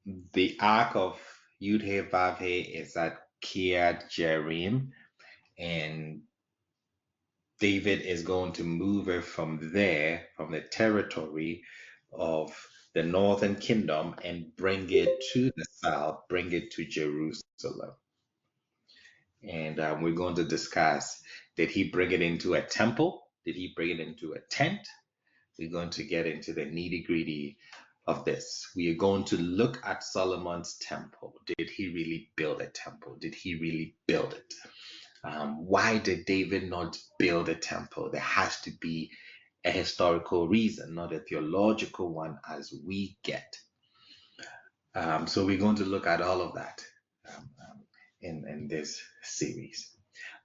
The ark of YHVH is at Kiryat Jearim, and David is going to move it from there, from the territory of the northern kingdom, and bring it to the south, bring it to Jerusalem. And we're going to discuss, did he bring it into a temple? Did he bring it into a tent? We're going to get into the nitty gritty of this. We are going to look at Solomon's temple. Did he really build a temple? Did he really build it? Why did David not build a temple? There has to be a historical reason, not a theological one as we get. So we're going to look at all of that in this series.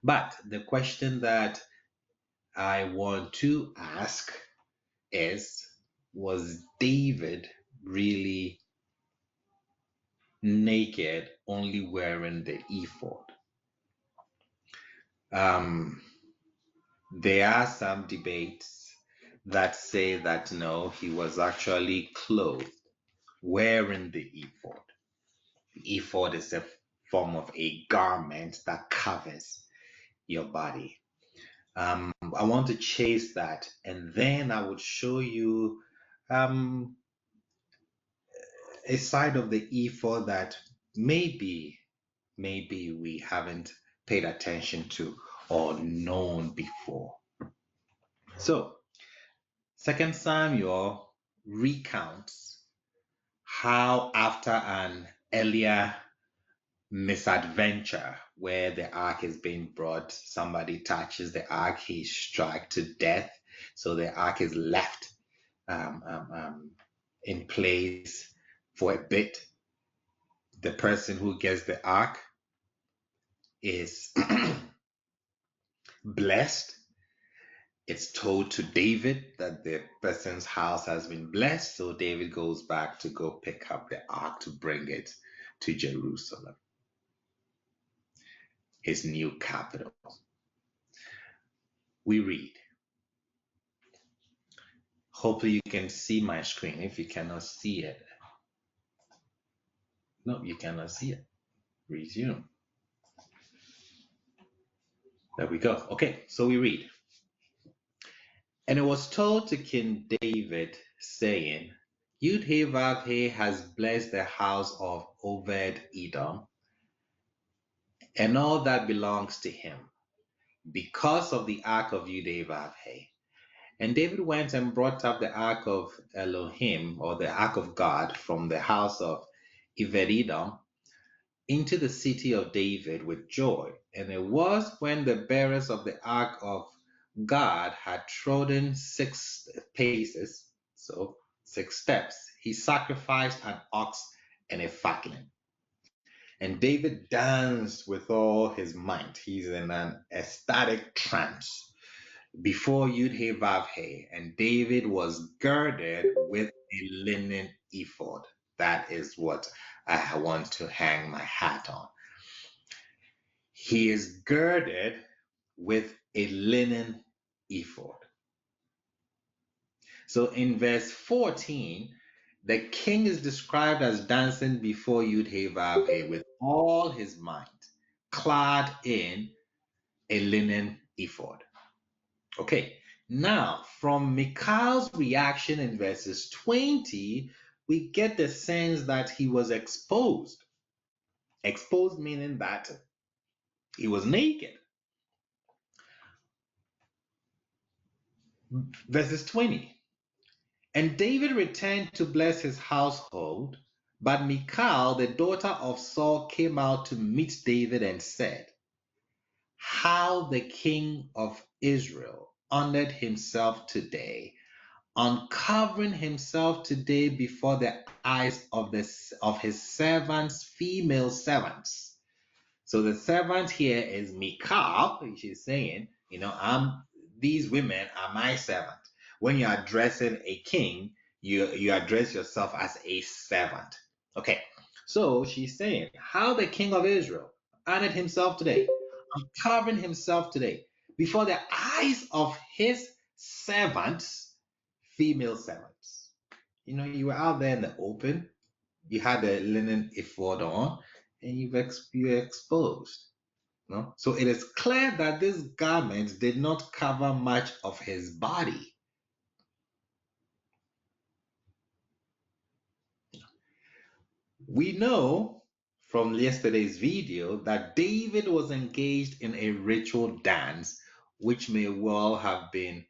But the question that I want to ask is, was David really naked, only wearing the ephod? There are some debates that say that no, he was actually clothed, wearing the ephod. The ephod is a form of a garment that covers your body. I want to chase that, and then I would show you a side of the ephod that maybe we haven't paid attention to or known before. So, Second Samuel recounts how after an earlier misadventure where the ark is being brought, somebody touches the ark, he's struck to death, so the ark is left in place for a bit. The person who gets the ark is blessed. It's told to David that the person's house has been blessed, so David goes back to go pick up the ark to bring it to Jerusalem, his new capital. We read. Hopefully you can see my screen. If you cannot see it, no, you cannot see it. Resume. There we go. Okay, so we read. And it was told to King David, saying, YHVH has blessed the house of Obed Edom and all that belongs to him, because of the ark of YHVH. And David went and brought up the ark of Elohim, or the ark of God, from the house of Obed-Edom into the city of David with joy. And it was when the bearers of the ark of God had trodden 6 paces, so 6 steps, he sacrificed an ox and a fatling. And David danced with all his might. He's in an ecstatic trance before YHVH, and David was girded with a linen ephod. That is what I want to hang my hat on. He is girded with a linen ephod. So in verse 14, the king is described as dancing before YHVH with all his might, clad in a linen ephod. Okay, now from Michal's reaction in verses 20, we get the sense that he was exposed. Exposed meaning that he was naked. Verses 20. And David returned to bless his household, but Michal, the daughter of Saul, came out to meet David and said, how the king of Israel honored himself today, uncovering himself today before the eyes of his servants, female servants. So the servant here is Michal. She's saying, these women are my servant. When you're addressing a king, you address yourself as a servant. Okay, so she's saying how the king of Israel honored himself today, uncovering himself today before the eyes of his servants, female servants. You were out there in the open, You had a linen ephod on, and you're exposed. No? So it is clear that this garment did not cover much of his body. We know from yesterday's video that David was engaged in a ritual dance, which may well have been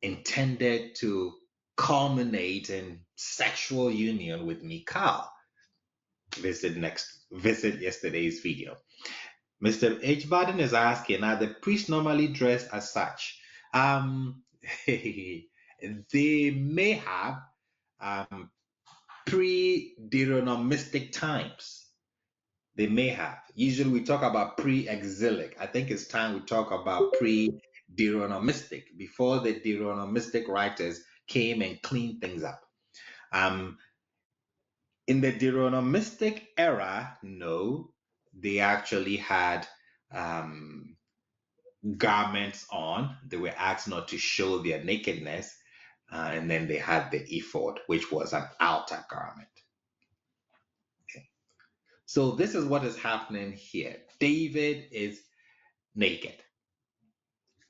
intended to culminate in sexual union with Michal. Visit yesterday's video. Mr. H. Barden is asking, are the priests normally dressed as such? They may have pre-Deuteronomistic times. They may have. Usually we talk about pre-exilic. I think it's time we talk about pre-Deuteronomistic, before the Deuteronomistic writers came and cleaned things up. In the Deuteronomistic era, no, they actually had garments on. They were asked not to show their nakedness. And then they had the ephod, which was an outer garment. Okay. So this is what is happening here. David is naked,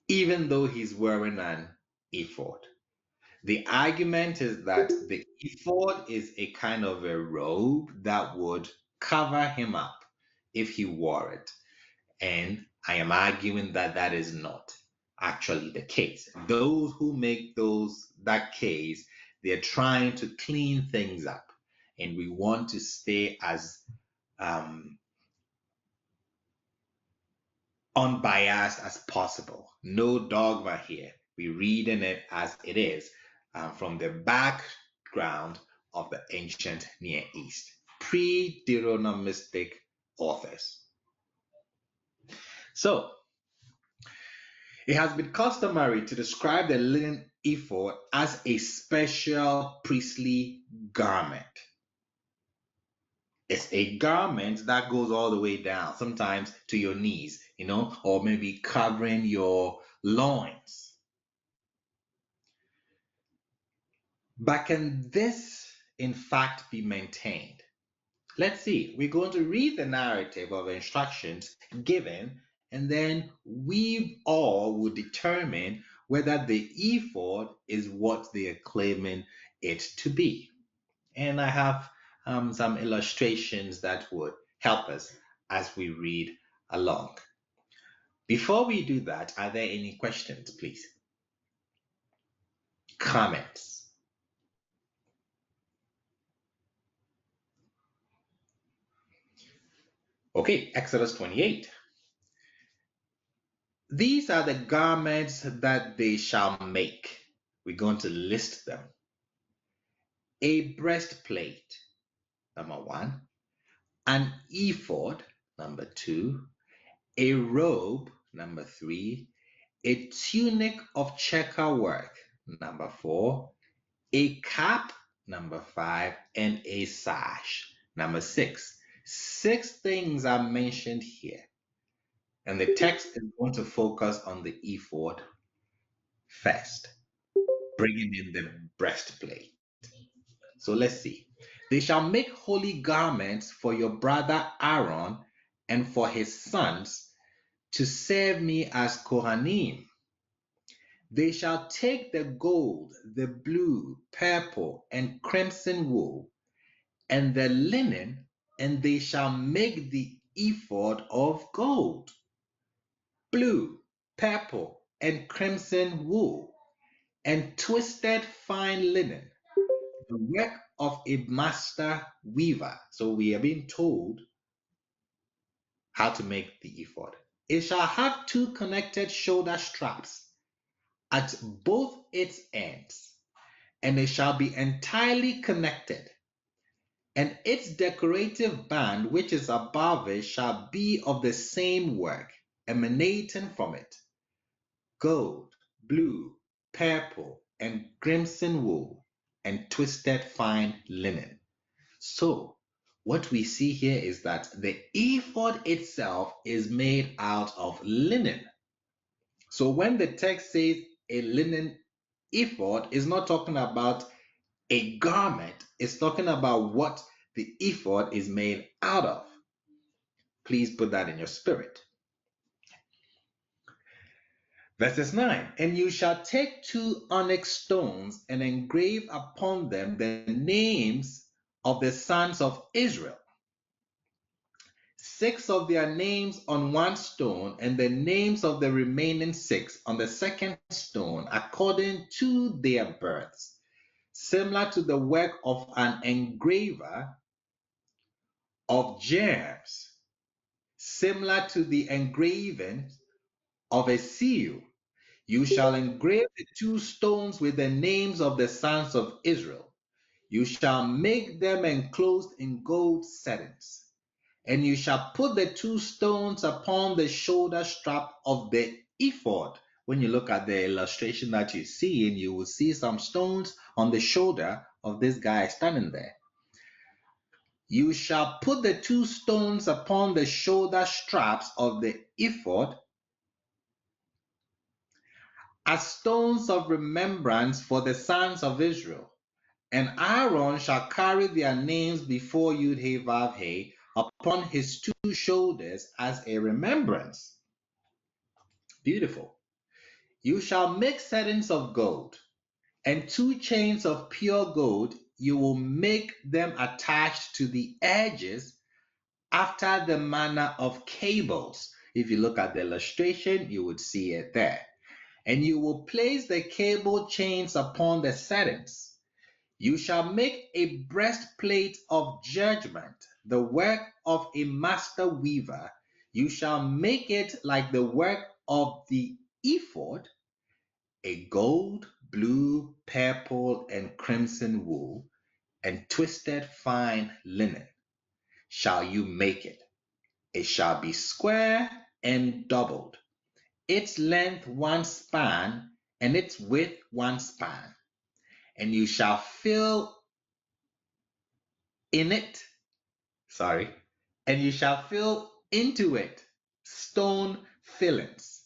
even though he's wearing an ephod. The argument is that the ephod is a kind of a robe that would cover him up if he wore it. And I am arguing that that is not actually the case. Those who make that case, they're trying to clean things up. And we want to stay as unbiased as possible. No dogma here. We're reading it as it is from the background of the ancient Near East, pre-Deuteronomistic authors. So, it has been customary to describe the linen ephod as a special priestly garment. It's a garment that goes all the way down, sometimes to your knees, or maybe covering your loins. But can this, in fact, be maintained? Let's see. We're going to read the narrative of instructions given, and then we all will determine whether the ephod is what they are claiming it to be. And I have some illustrations that would help us as we read along. Before we do that, are there any questions, please? Comments? Okay, Exodus 28. These are the garments that they shall make. We're going to list them. A breastplate, number 1. An ephod, number 2. A robe, number 3. A tunic of checker work, number 4. A cap, number 5. And a sash, number 6. 6 things are mentioned here. And the text is going to focus on the ephod first, bringing in the breastplate. So let's see. They shall make holy garments for your brother Aaron and for his sons to serve me as Kohanim. They shall take the gold, the blue, purple, and crimson wool, and the linen, and they shall make the ephod of gold, blue, purple, and crimson wool, and twisted fine linen, the work of a master weaver. So we are being told how to make the ephod. It shall have 2 connected shoulder straps at both its ends, and it shall be entirely connected. And its decorative band, which is above it, shall be of the same work, emanating from it: gold, blue, purple, and crimson wool, and twisted fine linen. So, what we see here is that the ephod itself is made out of linen. So, when the text says a linen ephod, it's not talking about a garment, it's talking about what the ephod is made out of. Please put that in your spirit. Verses 9, and you shall take 2 onyx stones and engrave upon them the names of the sons of Israel, 6 of their names on one stone, and the names of the remaining 6 on the second stone, according to their births, similar to the work of an engraver of gems, similar to the engraving of a seal. You shall engrave the 2 stones with the names of the sons of Israel. You shall make them enclosed in gold settings. And you shall put the 2 stones upon the shoulder strap of the ephod. When you look at the illustration that you see, and you will see some stones on the shoulder of this guy standing there. You shall put the 2 stones upon the shoulder straps of the ephod as stones of remembrance for the sons of Israel. And Aaron shall carry their names before YHVH upon his 2 shoulders as a remembrance. Beautiful. You shall make settings of gold, and 2 chains of pure gold. You will make them attached to the edges after the manner of cables. If you look at the illustration, you would see it there. And you will place the cable chains upon the settings. You shall make a breastplate of judgment, the work of a master weaver. You shall make it like the work of the ephod, a gold, blue, purple, and crimson wool, and twisted fine linen. Shall you make it? It shall be square and doubled, its length 1 span, and its width 1 span. And you shall fill in it, and you shall fill into it stone fillings,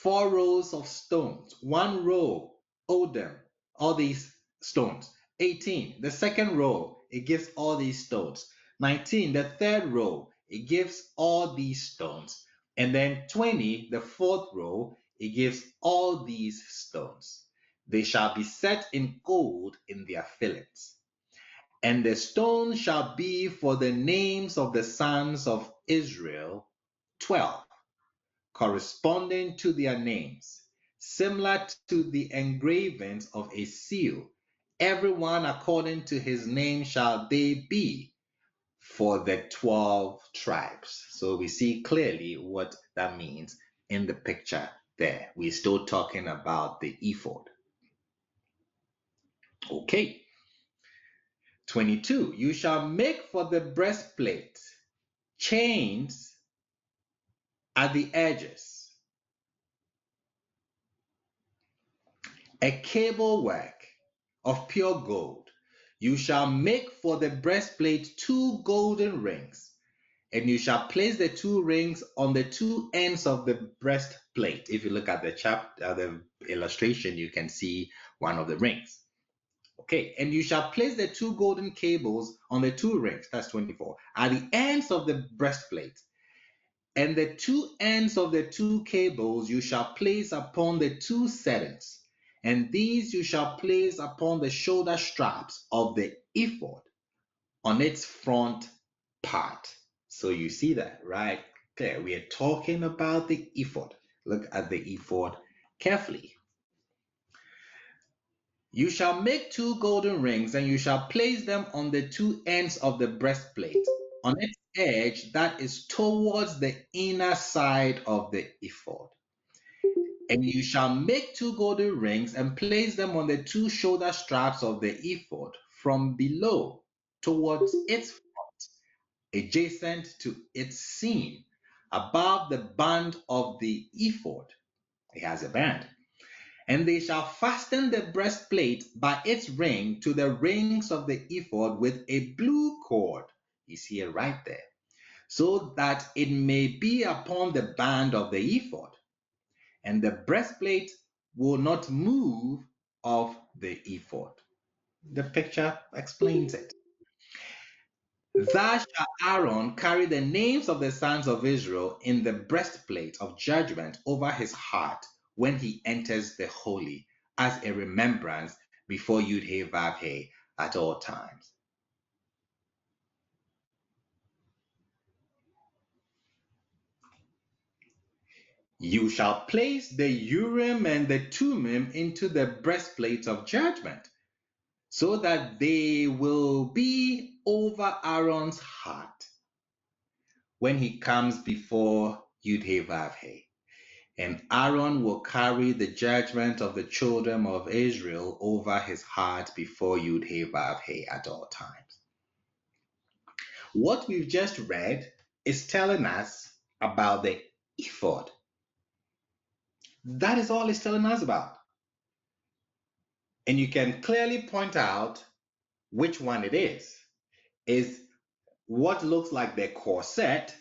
4 rows of stones, 1 row, odem, all these stones. 18, the second row, it gives all these stones. 19, the third row, it gives all these stones. And then 20, the fourth row, it gives all these stones. They shall be set in gold in their fillings. And the stone shall be for the names of the sons of Israel, 12, corresponding to their names, similar to the engravings of a seal. Everyone according to his name shall they be for the 12 tribes. So we see clearly what that means in the picture there. We're still talking about the ephod. Okay. 22, you shall make for the breastplate chains at the edges, a cable work of pure gold. You shall make for the breastplate 2 golden rings, and you shall place the 2 rings on the 2 ends of the breastplate. If you look at the illustration, you can see one of the rings. Okay, and you shall place the 2 golden cables on the 2 rings, that's 24, at the ends of the breastplate. And the 2 ends of the 2 cables you shall place upon the 2 settings, and these you shall place upon the shoulder straps of the ephod on its front part. So you see that, right? Okay, we are talking about the ephod. Look at the ephod carefully. You shall make 2 golden rings, and you shall place them on the 2 ends of the breastplate, on its edge that is towards the inner side of the ephod. And you shall make 2 golden rings and place them on the 2 shoulder straps of the ephod from below towards its front, adjacent to its seam, above the band of the ephod. It has a band. And they shall fasten the breastplate by its ring to the rings of the ephod with a blue cord. You see it right there. So that it may be upon the band of the ephod. And the breastplate will not move off the ephod. The picture explains it. Thus shall Aaron carry the names of the sons of Israel in the breastplate of judgment over his heart when he enters the holy, as a remembrance before YHVH at all times. You shall place the urim and the thummim into the breastplate of judgment, so that they will be over Aaron's heart when he comes before YHVH. And Aaron will carry the judgment of the children of Israel over his heart before YHVH at all times. What we've just read is telling us about the ephod. That is all it's telling us about. And you can clearly point out which one it is. Is what looks like the corset,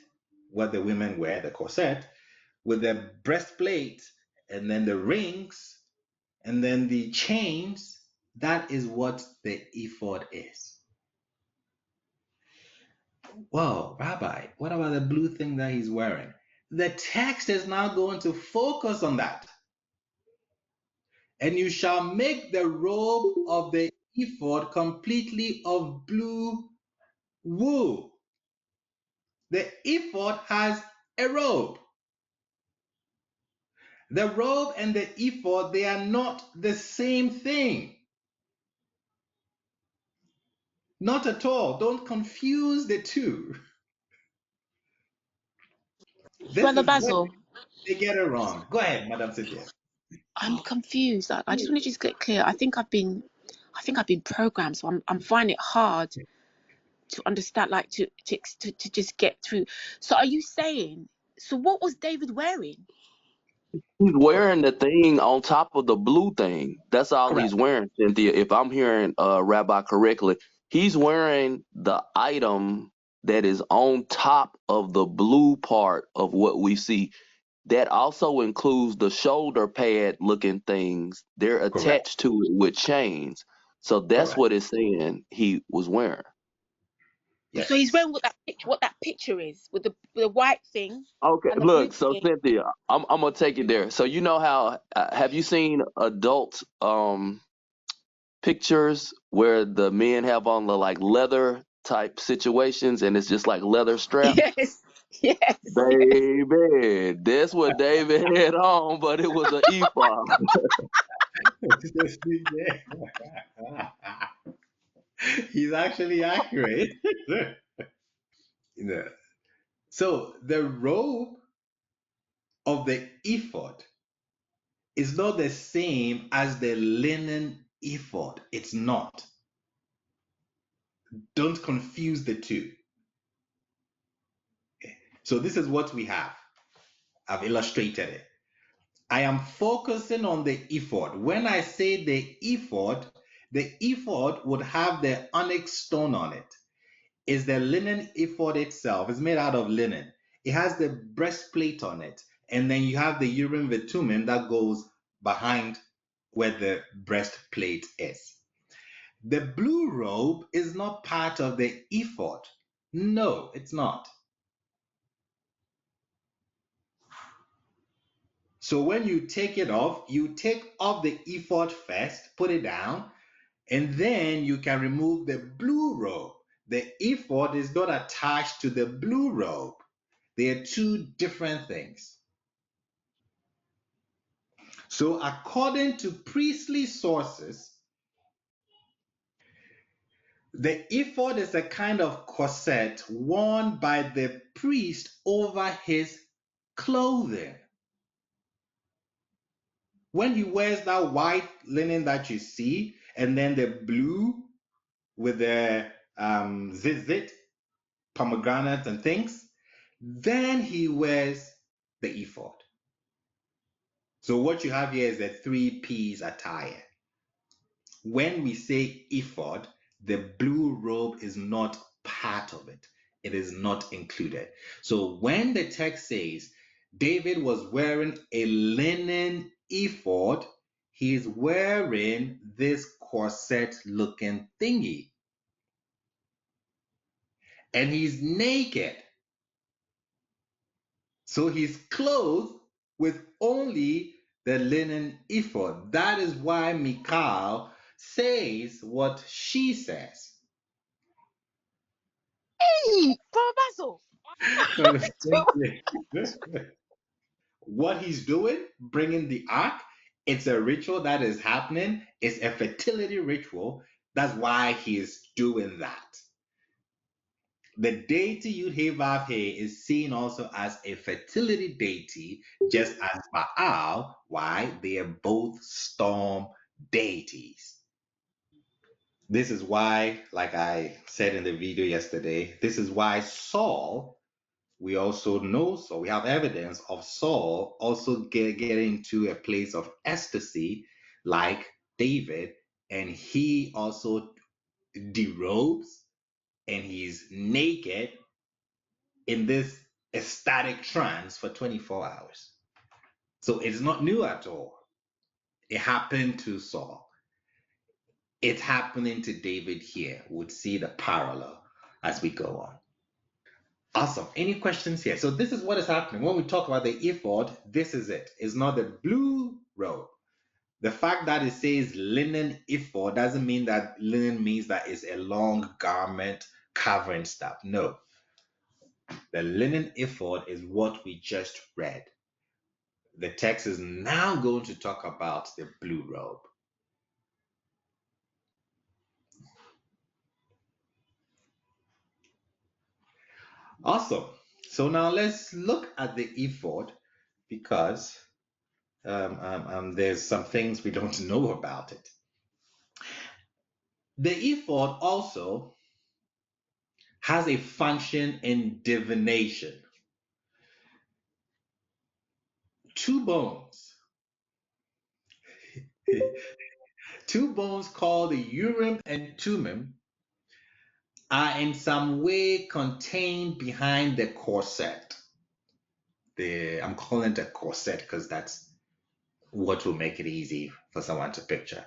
what the women wear, the corset, with the breastplate and then the rings and then the chains. That is what the ephod is. Whoa, Rabbi, what about the blue thing that he's wearing? The text is now going to focus on that. And you shall make the robe of the ephod completely of blue wool. The ephod has a robe. The robe and the ephod, they are not the same thing. Not at all. Don't confuse the two. This Brother is where Basil, they get it wrong. Go ahead, Madam Cynthia. I'm confused. I just want to just get clear. I think I've been programmed, so I'm finding it hard to understand, like to just get through. So are you saying? So what was David wearing? He's wearing the thing on top of the blue thing. That's all Correct. he's wearing, Cynthia. If I'm hearing Rabbi correctly, he's wearing the item that is on top of the blue part of what we see. That also includes the shoulder pad looking things. They're Correct. attached to it with chains. So that's Correct. what it's saying he was wearing. So he's Yes. wearing what that picture is, with the white thing Okay, and the blue look, so thing. Cynthia, I'm gonna take it there. So you know how have you seen adult pictures where the men have on the like leather type situations and it's just like leather straps? Yes, yes, yes. Baby, that's what David had on, but it was an ephod. He's actually accurate. Yeah. So the robe of the ephod is not the same as the linen ephod. It's not. Don't confuse the two. So this is what we have. I've illustrated it. I am focusing on the ephod. When I say the ephod would have the onyx stone on it. Is the linen ephod itself. It's made out of linen. It has the breastplate on it. And then you have the urim and thummim that goes behind where the breastplate is. The blue robe is not part of the ephod. No, it's not. So when you take it off, you take off the ephod first, put it down, and then you can remove the blue robe. The ephod is not attached to the blue robe. They are two different things. So according to priestly sources, the ephod is a kind of corset worn by the priest over his clothing. When he wears that white linen that you see, and then the blue with the zizit, pomegranate and things, then he wears the ephod. So what you have here is a three-piece attire. When we say ephod, the blue robe is not part of it. It is not included. So when the text says David was wearing a linen ephod, he's wearing this corset looking thingy. and he's naked. So he's clothed with only the linen ephod. That is why Michal says what she says. Hey, Brother Basil. What he's doing, bringing the ark, it's a ritual that is happening. It's a fertility ritual. That's why he's doing that. The deity YHVH is seen also as a fertility deity, just as Baal. Why? They are both storm deities. This is why, like I said in the video yesterday, this is why Saul, we also know, so we have evidence of Saul also getting to a place of ecstasy like David, and he also derobes and he's naked in this ecstatic trance for 24 hours. So it's not new at all. It happened to Saul. It's happening to David here. We'll see the parallel as we go on. Awesome. Any questions here? So this is what is happening. When we talk about the ephod, this is it. It's not the blue robe. The fact that it says linen ephod doesn't mean that linen means that it's a long garment covering stuff. No. The linen ephod is what we just read. The text is now going to talk about the blue robe. Awesome. So now let's look at the ephod because there's some things we don't know about it. The ephod also has a function in divination. Two bones. Two bones called the urim and thummim are in some way contained behind the corset. I'm calling it a corset because that's what will make it easy for someone to picture.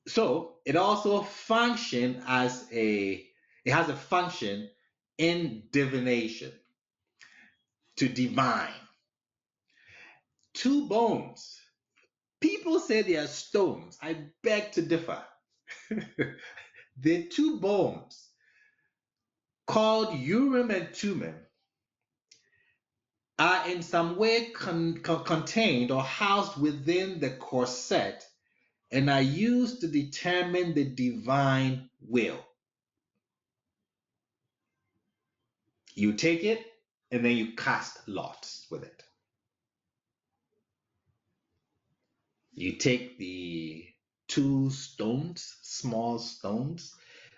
So it also it has a function in divination, to divine. Two bones. People say they are stones. I beg to differ. The two bones called urim and thummim are in some way contained or housed within the corset and are used to determine the divine will. You take it and then you cast lots with it. You take the two stones, small stones,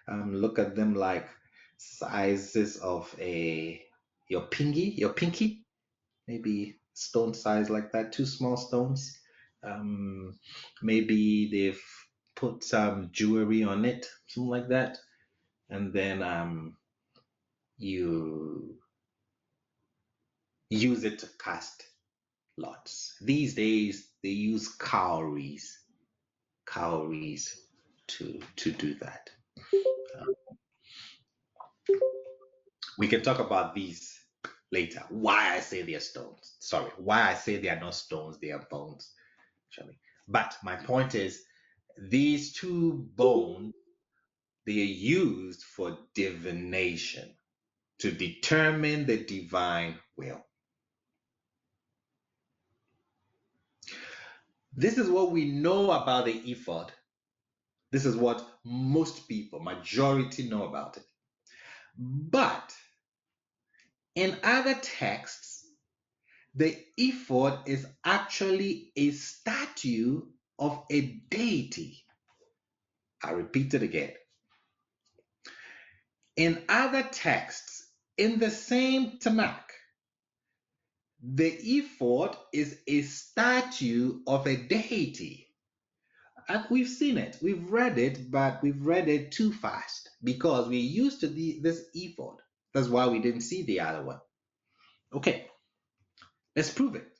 look at them like sizes of your pinky, maybe stone size like that, two small stones. Maybe they've put some jewelry on it, something like that, and then you use it to cast lots. These days they use cowries to do that. We can talk about these later. Why I say they are stones. Sorry, why I say they are not stones, they are bones. Actually. But my point is, these two bones, they are used for divination to determine the divine will. This is what we know about the ephod. This is what most people, majority, know about it. But in other texts, the ephod is actually a statue of a deity. I repeat it again. In other texts, in the same Tanakh, the ephod is a statue of a deity. And we've seen it, we've read it, but we've read it too fast because we're used to this ephod. That's why we didn't see the other one. Okay, let's prove it.